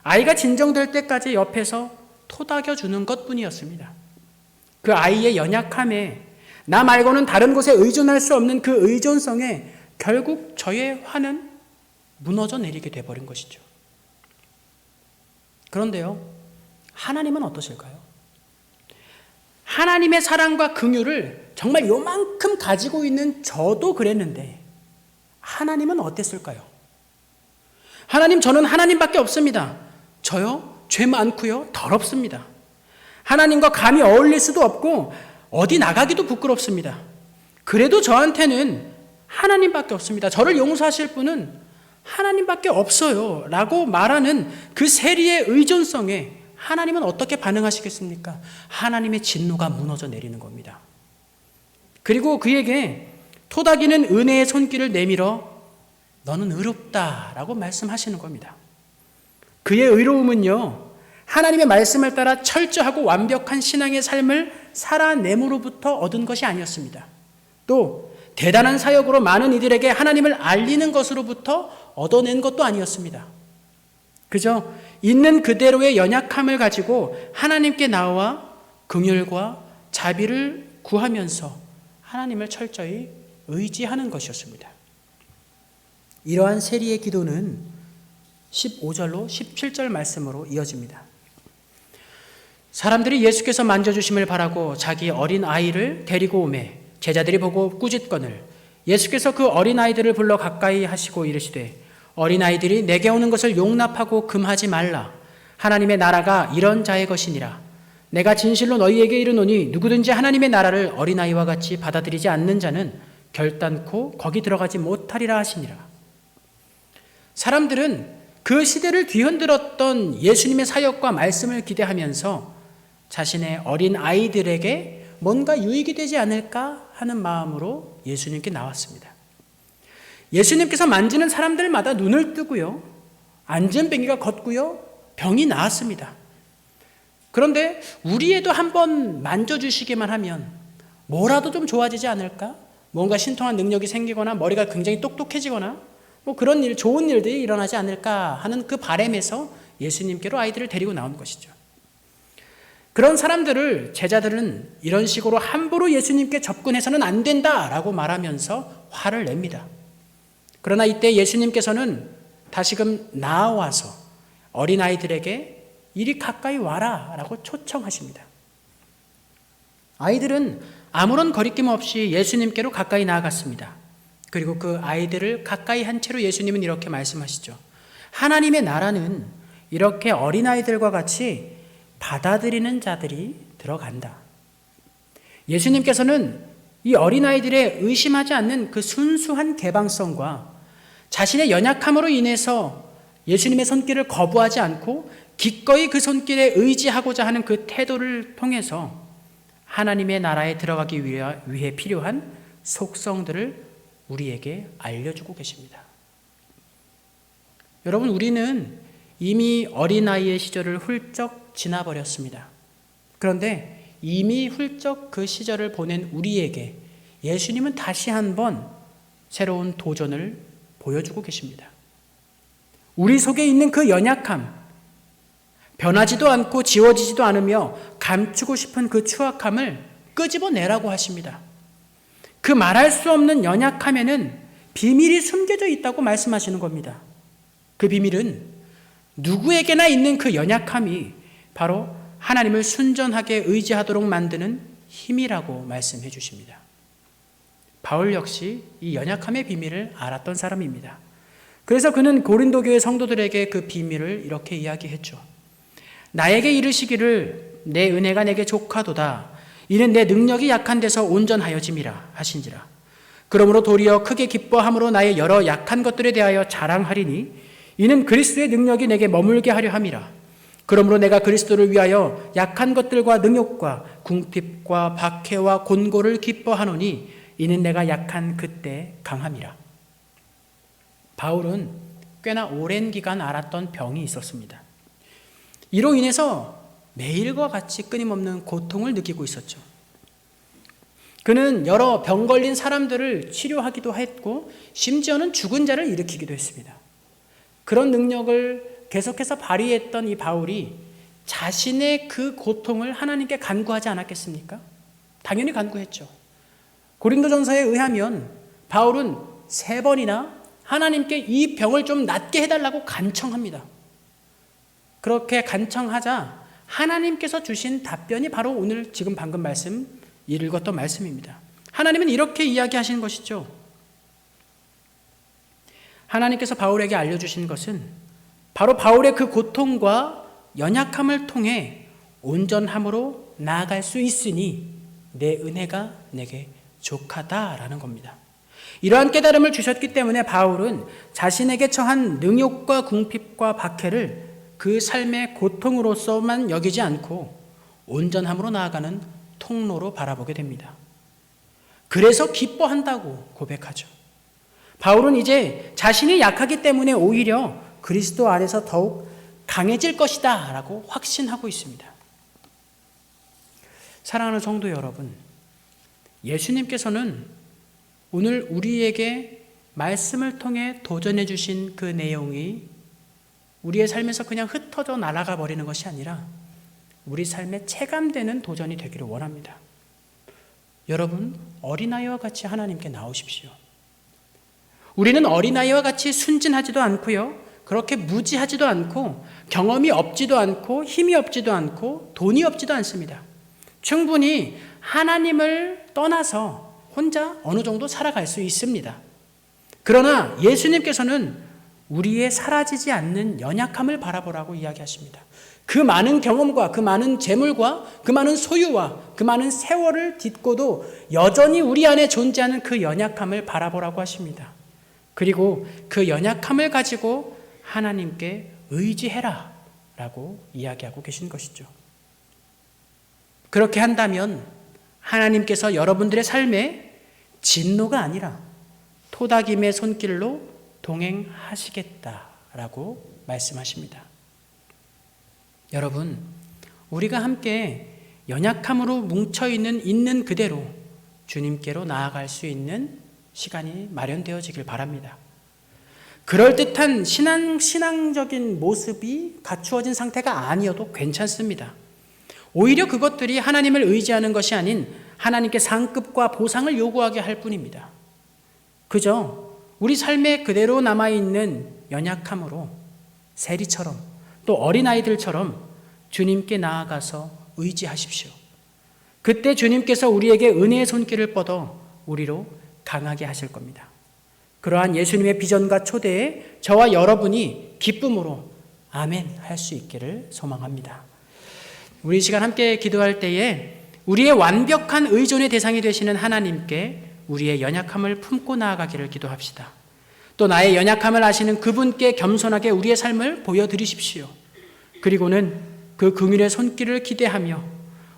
아이가 진정될 때까지 옆에서 토닥여 주는 것뿐이었습니다. 그 아이의 연약함에 나 말고는 다른 곳에 의존할 수 없는 그 의존성에 결국 저의 화는 무너져 내리게 돼버린 것이죠. 그런데요, 하나님은 어떠실까요? 하나님의 사랑과 긍휼을 정말 요만큼 가지고 있는 저도 그랬는데 하나님은 어땠을까요? 하나님, 저는 하나님밖에 없습니다. 저요? 죄 많고요. 더럽습니다. 하나님과 감히 어울릴 수도 없고 어디 나가기도 부끄럽습니다. 그래도 저한테는 하나님밖에 없습니다. 저를 용서하실 분은 하나님밖에 없어요. 라고 말하는 그 세리의 의존성에 하나님은 어떻게 반응하시겠습니까? 하나님의 진노가 무너져 내리는 겁니다. 그리고 그에게 토닥이는 은혜의 손길을 내밀어 너는 의롭다 라고 말씀하시는 겁니다. 그의 의로움은요, 하나님의 말씀을 따라 철저하고 완벽한 신앙의 삶을 살아냄으로부터 얻은 것이 아니었습니다. 또 대단한 사역으로 많은 이들에게 하나님을 알리는 것으로부터 얻어낸 것도 아니었습니다. 그저 있는 그대로의 연약함을 가지고 하나님께 나와 긍휼과 자비를 구하면서 하나님을 철저히 의지하는 것이었습니다. 이러한 세리의 기도는 15절로 17절 말씀으로 이어집니다. 사람들이 예수께서 만져주심을 바라고 자기 어린 아이를 데리고 오매 제자들이 보고 꾸짖거늘 예수께서 그 어린 아이들을 불러 가까이 하시고 이르시되 어린 아이들이 내게 오는 것을 용납하고 금하지 말라. 하나님의 나라가 이런 자의 것이니라. 내가 진실로 너희에게 이르노니 누구든지 하나님의 나라를 어린아이와 같이 받아들이지 않는 자는 결단코 거기 들어가지 못하리라 하시니라. 사람들은 그 시대를 뒤흔들었던 예수님의 사역과 말씀을 기대하면서 자신의 어린 아이들에게 뭔가 유익이 되지 않을까 하는 마음으로 예수님께 나왔습니다. 예수님께서 만지는 사람들마다 눈을 뜨고요, 안전뱅이가 걷고요, 병이 나았습니다. 그런데 우리에도 한번 만져주시기만 하면 뭐라도 좀 좋아지지 않을까? 뭔가 신통한 능력이 생기거나 머리가 굉장히 똑똑해지거나 뭐 그런 일, 좋은 일들이 일어나지 않을까 하는 그 바람에서 예수님께로 아이들을 데리고 나온 것이죠. 그런 사람들을 제자들은 이런 식으로 함부로 예수님께 접근해서는 안 된다라고 말하면서 화를 냅니다. 그러나 이때 예수님께서는 다시금 나와서 어린아이들에게 이리 가까이 와라 라고 초청하십니다. 아이들은 아무런 거리낌 없이 예수님께로 가까이 나아갔습니다. 그리고 그 아이들을 가까이 한 채로 예수님은 이렇게 말씀하시죠. 하나님의 나라는 이렇게 어린아이들과 같이 받아들이는 자들이 들어간다. 예수님께서는 이 어린아이들의 의심하지 않는 그 순수한 개방성과 자신의 연약함으로 인해서 예수님의 손길을 거부하지 않고 기꺼이 그 손길에 의지하고자 하는 그 태도를 통해서 하나님의 나라에 들어가기 위해 필요한 속성들을 우리에게 알려주고 계십니다. 여러분, 우리는 이미 어린아이의 시절을 훌쩍 지나버렸습니다. 그런데 이미 훌쩍 그 시절을 보낸 우리에게 예수님은 다시 한번 새로운 도전을 보여주고 계십니다. 우리 속에 있는 그 연약함, 변하지도 않고 지워지지도 않으며 감추고 싶은 그 추악함을 끄집어내라고 하십니다. 그 말할 수 없는 연약함에는 비밀이 숨겨져 있다고 말씀하시는 겁니다. 그 비밀은 누구에게나 있는 그 연약함이 바로 하나님을 순전하게 의지하도록 만드는 힘이라고 말씀해 주십니다. 바울 역시 이 연약함의 비밀을 알았던 사람입니다. 그래서 그는 고린도 교회 성도들에게 그 비밀을 이렇게 이야기했죠. 나에게 이르시기를 내 은혜가 내게 족하도다. 이는 내 능력이 약한 데서 온전하여짐이라 하신지라. 그러므로 도리어 크게 기뻐함으로 나의 여러 약한 것들에 대하여 자랑하리니 이는 그리스도의 능력이 내게 머물게 하려 함이라. 그러므로 내가 그리스도를 위하여 약한 것들과 능욕과 궁핍과 박해와 곤고를 기뻐하노니 이는 내가 약한 그때 강함이라. 바울은 꽤나 오랜 기간 앓았던 병이 있었습니다. 이로 인해서 매일과 같이 끊임없는 고통을 느끼고 있었죠. 그는 여러 병 걸린 사람들을 치료하기도 했고 심지어는 죽은 자를 일으키기도 했습니다. 그런 능력을 계속해서 발휘했던 이 바울이 자신의 그 고통을 하나님께 간구하지 않았겠습니까? 당연히 간구했죠. 고린도전서에 의하면 바울은 3번이나 하나님께 이 병을 좀 낫게 해달라고 간청합니다. 그렇게 간청하자 하나님께서 주신 답변이 바로 오늘 지금 방금 읽었던 말씀입니다. 하나님은 이렇게 이야기하시는 것이죠. 하나님께서 바울에게 알려주신 것은 바로 바울의 그 고통과 연약함을 통해 온전함으로 나아갈 수 있으니 내 은혜가 내게 족하다라는 겁니다. 이러한 깨달음을 주셨기 때문에 바울은 자신에게 처한 능욕과 궁핍과 박해를 그 삶의 고통으로서만 여기지 않고 온전함으로 나아가는 통로로 바라보게 됩니다. 그래서 기뻐한다고 고백하죠. 바울은 이제 자신이 약하기 때문에 오히려 그리스도 안에서 더욱 강해질 것이다 라고 확신하고 있습니다. 사랑하는 성도 여러분, 예수님께서는 오늘 우리에게 말씀을 통해 도전해 주신 그 내용이 우리의 삶에서 그냥 흩어져 날아가 버리는 것이 아니라 우리 삶에 체감되는 도전이 되기를 원합니다. 여러분, 어린아이와 같이 하나님께 나오십시오. 우리는 어린아이와 같이 순진하지도 않고요, 그렇게 무지하지도 않고 경험이 없지도 않고 힘이 없지도 않고 돈이 없지도 않습니다. 충분히 하나님을 떠나서 혼자 어느 정도 살아갈 수 있습니다. 그러나 예수님께서는 우리의 사라지지 않는 연약함을 바라보라고 이야기하십니다. 그 많은 경험과 그 많은 재물과 그 많은 소유와 그 많은 세월을 딛고도 여전히 우리 안에 존재하는 그 연약함을 바라보라고 하십니다. 그리고 그 연약함을 가지고 하나님께 의지해라 라고 이야기하고 계신 것이죠. 그렇게 한다면 하나님께서 여러분들의 삶에 진노가 아니라 토닥임의 손길로 동행하시겠다라고 말씀하십니다. 여러분, 우리가 함께 연약함으로 뭉쳐있는 그대로 주님께로 나아갈 수 있는 시간이 마련되어지길 바랍니다. 그럴듯한 신앙적인 모습이 갖추어진 상태가 아니어도 괜찮습니다. 오히려 그것들이 하나님을 의지하는 것이 아닌 하나님께 상급과 보상을 요구하게 할 뿐입니다. 그저 우리 삶에 그대로 남아있는 연약함으로 세리처럼 또 어린아이들처럼 주님께 나아가서 의지하십시오. 그때 주님께서 우리에게 은혜의 손길을 뻗어 우리로 강하게 하실 겁니다. 그러한 예수님의 비전과 초대에 저와 여러분이 기쁨으로 아멘 할 수 있기를 소망합니다. 우리 시간 함께 기도할 때에 우리의 완벽한 의존의 대상이 되시는 하나님께 우리의 연약함을 품고 나아가기를 기도합시다. 또 나의 연약함을 아시는 그분께 겸손하게 우리의 삶을 보여드리십시오. 그리고는 그 긍휼의 손길을 기대하며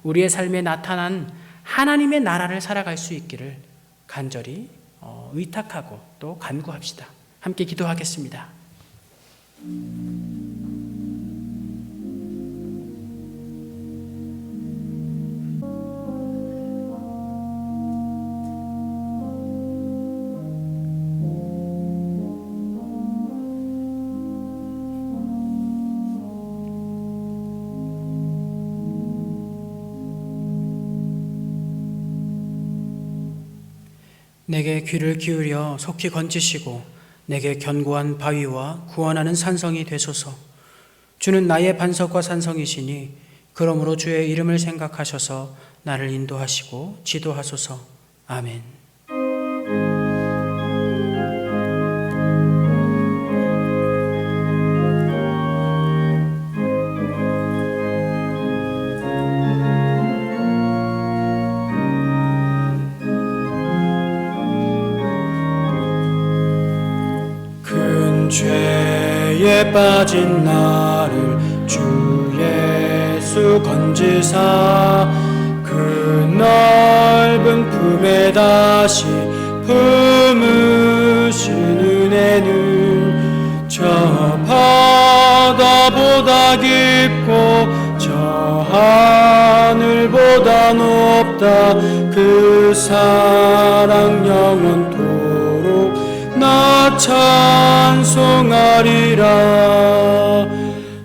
우리의 삶에 나타난 하나님의 나라를 살아갈 수 있기를 간절히 의탁하고 또 간구합시다. 함께 기도하겠습니다. 내게 귀를 기울여 속히 건지시고 내게 견고한 바위와 구원하는 산성이 되소서. 주는 나의 반석과 산성이시니 그러므로 주의 이름을 생각하셔서 나를 인도하시고 지도하소서. 아멘. 죄에 빠진 나를 주 예수 건지사 그 넓은 품에 다시 품으신 은혜는 저 바다보다 깊고 저 하늘보다 높다. 그 사랑 영원토록 나 찬송하리라.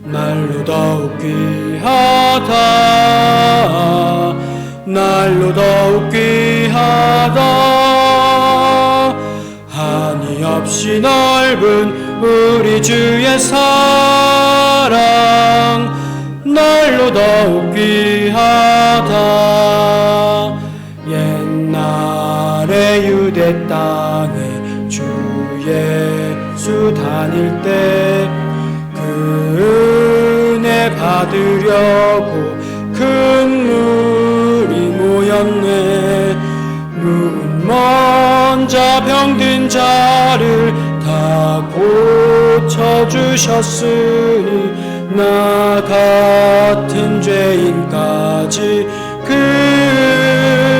날로 더욱 귀하다. 날로 더욱 귀하다. 한이 없이 넓은 우리 주의 사랑 날로 더욱 귀하다. 옛날에 유대 땅에 주 예수 다닐 때 그 은혜 받으려고 큰 물이 모였네. 누군 먼저 병든 자를 다 고쳐주셨으니 나 같은 죄인까지 그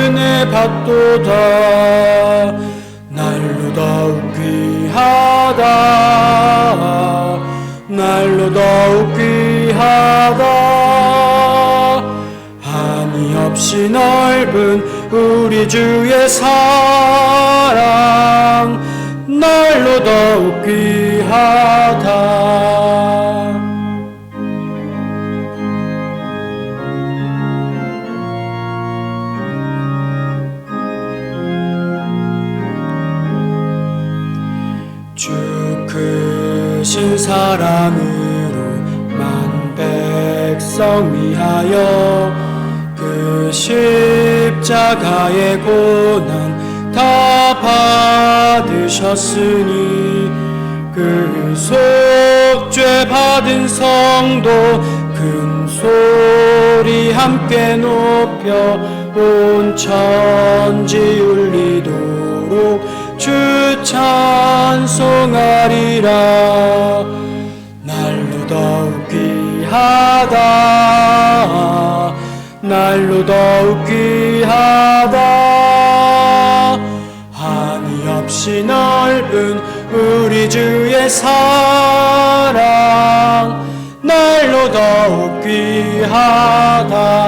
은혜 받도다. 날로 더욱 귀하다. 날로 더욱 귀하다. 한이 없이 넓은 우리 주의 사랑 날로 더욱 귀하다. 크신 사랑으로 만 백성 위하여 그 십자가의 고난 다 받으셨으니 그 속죄 받은 성도 큰 소리 함께 높여 온 천지 울리도록 주 찬송하리라. 날로 더욱 귀하다. 날로 더욱 귀하다. 한이 없이 넓은 우리 주의 사랑 날로 더욱 귀하다.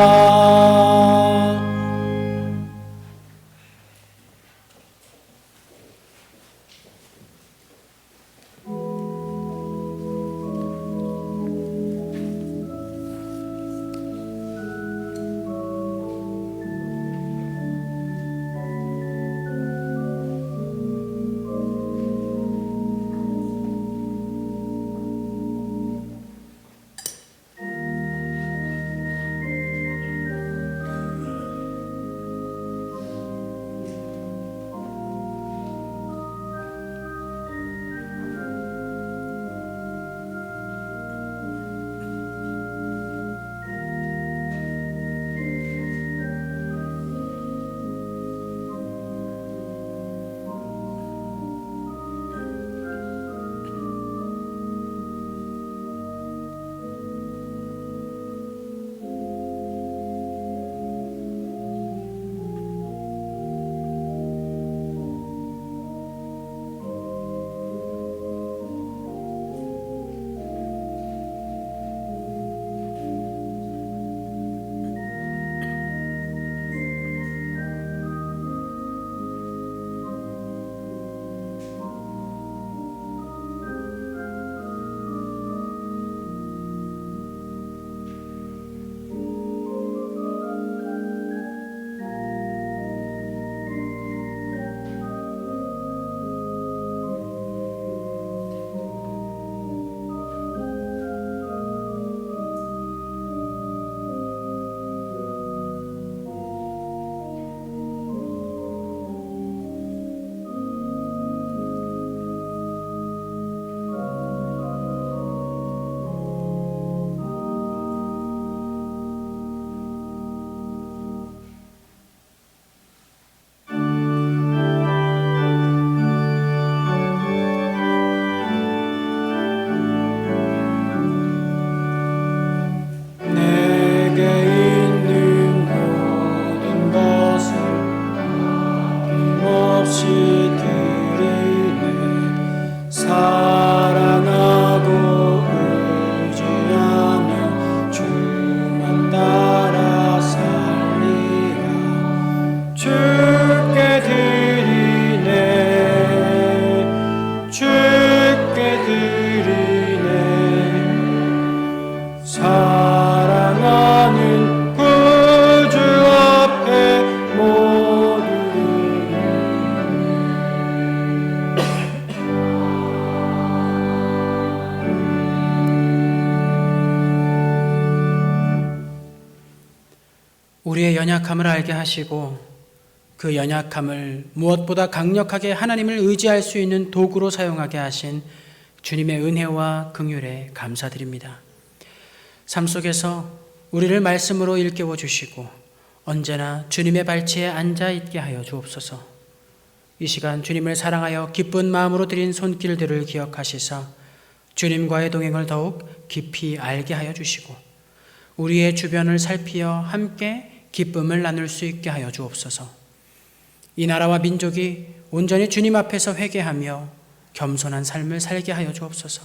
연약함을 알게 하시고 그 연약함을 무엇보다 강력하게 하나님을 의지할 수 있는 도구로 사용하게 하신 주님의 은혜와 긍휼에 감사드립니다. 삶 속에서 우리를 말씀으로 일깨워 주시고 언제나 주님의 발치에 앉아 있게 하여 주옵소서. 이 시간 주님을 사랑하여 기쁜 마음으로 드린 손길들을 기억하시사 주님과의 동행을 더욱 깊이 알게 하여 주시고 우리의 주변을 살피어 함께 기쁨을 나눌 수 있게 하여 주옵소서. 이 나라와 민족이 온전히 주님 앞에서 회개하며 겸손한 삶을 살게 하여 주옵소서.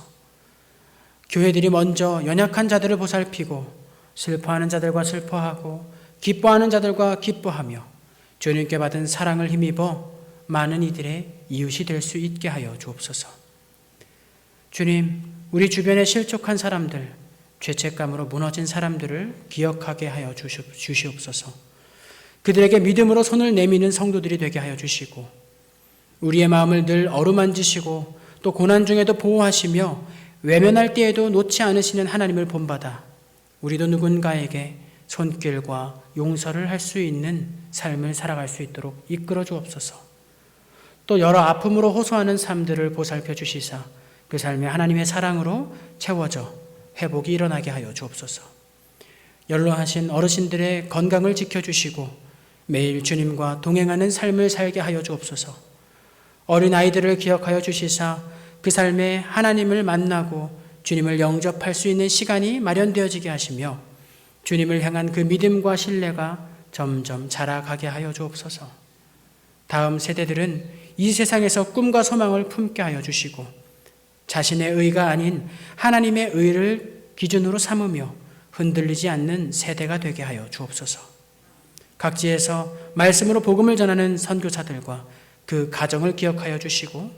교회들이 먼저 연약한 자들을 보살피고 슬퍼하는 자들과 슬퍼하고 기뻐하는 자들과 기뻐하며 주님께 받은 사랑을 힘입어 많은 이들의 이웃이 될 수 있게 하여 주옵소서. 주님, 우리 주변에 실족한 사람들, 죄책감으로 무너진 사람들을 기억하게 하여 주시옵소서. 그들에게 믿음으로 손을 내미는 성도들이 되게 하여 주시고 우리의 마음을 늘 어루만지시고 또 고난 중에도 보호하시며 외면할 때에도 놓지 않으시는 하나님을 본받아 우리도 누군가에게 손길과 용서를 할 수 있는 삶을 살아갈 수 있도록 이끌어 주옵소서. 또 여러 아픔으로 호소하는 삶들을 보살펴 주시사 그 삶이 하나님의 사랑으로 채워져 회복이 일어나게 하여 주옵소서. 연로하신 어르신들의 건강을 지켜주시고 매일 주님과 동행하는 삶을 살게 하여 주옵소서. 어린아이들을 기억하여 주시사 그 삶에 하나님을 만나고 주님을 영접할 수 있는 시간이 마련되어지게 하시며 주님을 향한 그 믿음과 신뢰가 점점 자라가게 하여 주옵소서. 다음 세대들은 이 세상에서 꿈과 소망을 품게 하여 주시고 자신의 의가 아닌 하나님의 의를 기준으로 삼으며 흔들리지 않는 세대가 되게 하여 주옵소서. 각지에서 말씀으로 복음을 전하는 선교사들과 그 가정을 기억하여 주시고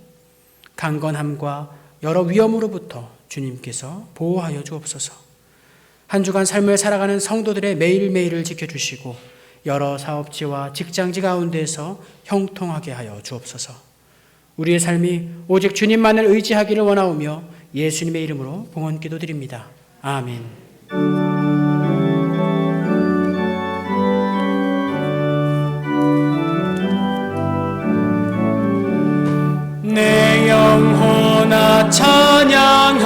강건함과 여러 위험으로부터 주님께서 보호하여 주옵소서. 한 주간 삶을 살아가는 성도들의 매일매일을 지켜주시고 여러 사업지와 직장지 가운데에서 형통하게 하여 주옵소서. 우리의 삶이 오직 주님만을 의지하기를 원하오며 예수님의 이름으로 봉헌 기도드립니다. 아멘. 내 영혼아 찬양하라.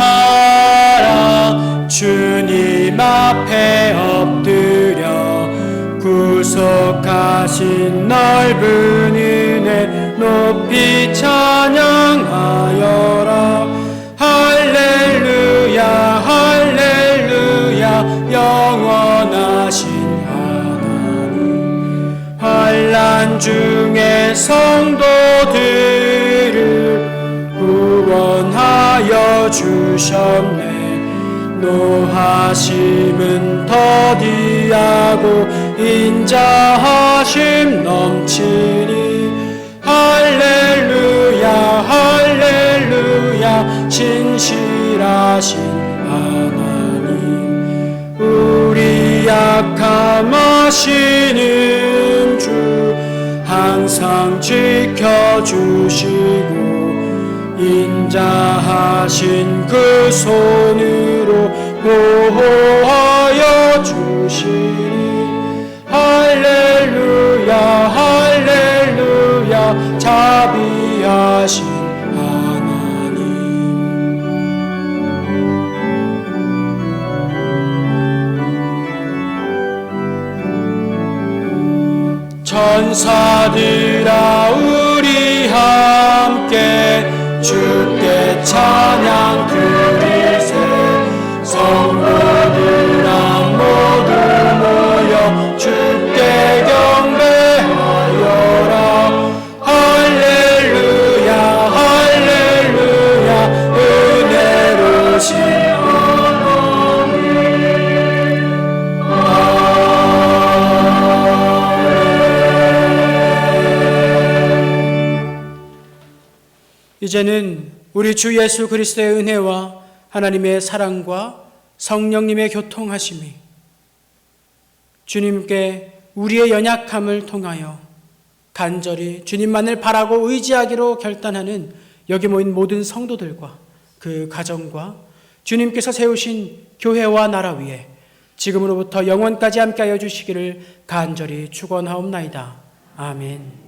주님 앞에 엎드려 구속하신 넓은 은혜 높이 찬양하여라. 할렐루야 할렐루야 영원하신 하나님. 환난 중에 성도들을 구원하여 주셨네. 노하심은 더디하고 인자하심 넘치니. 할렐루야 할렐루야 진실하신 하나님. 우리 약함 아시는 주 항상 지켜주시고 인자하신 그 손으로 보호하여 주시니. 할렐루야 할렐루야 자비하신 하나님. 천사들아 우리 함께 주께 찬양 드리세. 성도들아 모두 모여 주께 경배하여라. 할렐루야 할렐루야 은혜로우신 하나님. 이제는 우리 주 예수 그리스도의 은혜와 하나님의 사랑과 성령님의 교통하심이 주님께 우리의 연약함을 통하여 간절히 주님만을 바라고 의지하기로 결단하는 여기 모인 모든 성도들과 그 가정과 주님께서 세우신 교회와 나라 위에 지금으로부터 영원까지 함께하여 주시기를 간절히 축원하옵나이다. 아멘.